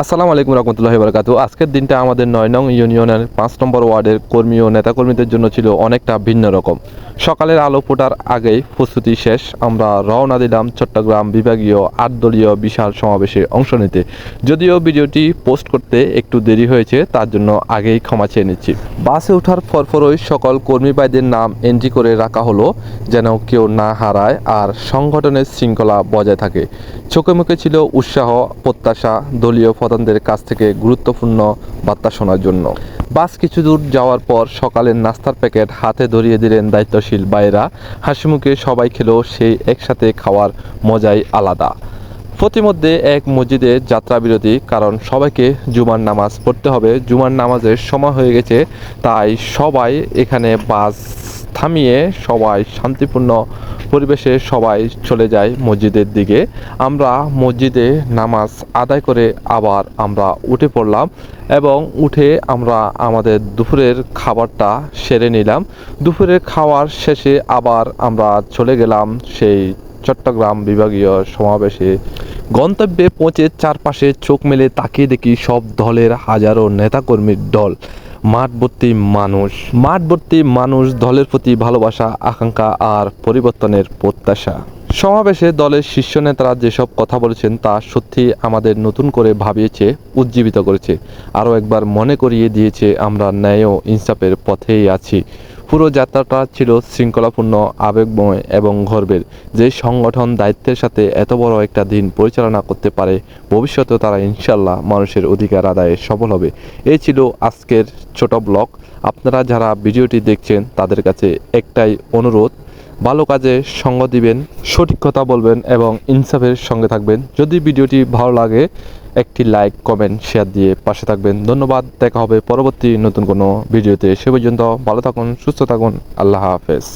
আসসালামু আলাইকুম রহমতুল্লাহি বারাকাতু। আজকের দিনটা আমাদের ৯ নং ইউনিয়নের ৫ নম্বর ওয়ার্ডের কর্মী ও নেতাকর্মীদের জন্য ছিল অনেকটা ভিন্ন রকম। সকালের আলো ফোটার আগেই প্রস্তুতি শেষ। আমরা রওনা দিলাম চট্টগ্রাম বিভাগীয় ৮ দলীয় বিশাল সমাবেশে অংশ নিতে। যদিও ভিডিওটি পোস্ট করতে একটু দেরি হয়েছে, তার জন্য আগেই ক্ষমা চেয়ে নিচ্ছি। বাসে ওঠার পরপরই সকল কর্মী ভাইদের নাম এন্ট্রি করে রাখা হলো, যেন কেউ না হারায় আর সংগঠনের শৃঙ্খলা বজায় থাকে। চোখে মুখে ছিল উৎসাহ, প্রত্যাশা দলীয় প্রধানদের কাছ থেকে গুরুত্বপূর্ণ বার্তা শোনার জন্য। বাস কিছু দূর যাওয়ার পর সকালের নাস্তার প্যাকেট হাতে ধরিয়ে দিলেন দায়িত্বশীল ভাইয়েরা। হাসিমুখে সবাই খেলো, সেই একসাথে খাওয়ার মজাই আলাদা। প্রতিমধ্যে এক মসজিদে যাত্রা বিরতি, কারণ সবাইকে জুমার নামাজ পড়তে হবে। জুমার নামাজের সময় হয়ে গেছে, তাই সবাই এখানে বাস থামিয়ে সবাই শান্তিপূর্ণ পরিবেশে সবাই চলে যায় মসজিদের দিকে। আমরা মসজিদে নামাজ আদায় করে আবার আমরা উঠে পড়লাম এবং উঠে আমরা আমাদের দুপুরের খাবারটা সেরে নিলাম। দুপুরের খাওয়ার শেষে আবার আমরা চলে গেলাম সেই চট্টগ্রাম বিভাগীয় সমাবেশে। গন্তব্যে পৌঁছে চারপাশে চোখ মেলে তাকিয়ে দেখি সব দলের হাজারো নেতাকর্মীর দল। মাঠ ভর্তি মানুষ, দলের প্রতি ভালোবাসা, আকাঙ্ক্ষা আর পরিবর্তনের প্রত্যাশা। সমাবেশে দলের শীর্ষ নেতারা যেসব কথা বলেছেন তা সত্যি আমাদের নতুন করে ভাবিয়েছে, উজ্জীবিত করেছে। আরও একবার মনে করিয়ে দিয়েছে আমরা ন্যায় ও ইনসাফের পথেই আছি। পুরো যাত্রাটা ছিল শৃঙ্খলাপূর্ণ, আবেগময় এবং গর্বের। যে সংগঠন দায়িত্বের সাথে এত বড় একটা দিন পরিচালনা করতে পারে, ভবিষ্যতেও তারা ইনশাল্লাহ মানুষের অধিকার আদায়ে সফল হবে। এই ছিল আজকের ছোট ব্লগ। আপনারা যারা ভিডিওটি দেখছেন তাদের কাছে একটাই অনুরোধ, ভালো কাজে সঙ্গ দিবেন, সঠিক কথা বলবেন এবং ইনসাফের সঙ্গে থাকবেন। যদি ভিডিওটি ভালো লাগে একটি লাইক, কমেন্ট, শেয়ার দিয়ে পাশে থাকবেন। ধন্যবাদ। দেখা হবে পরবর্তী নতুন কোনো ভিডিওতে। সে পর্যন্ত ভালো থাকুন, সুস্থ থাকুন। আল্লাহ হাফেজ।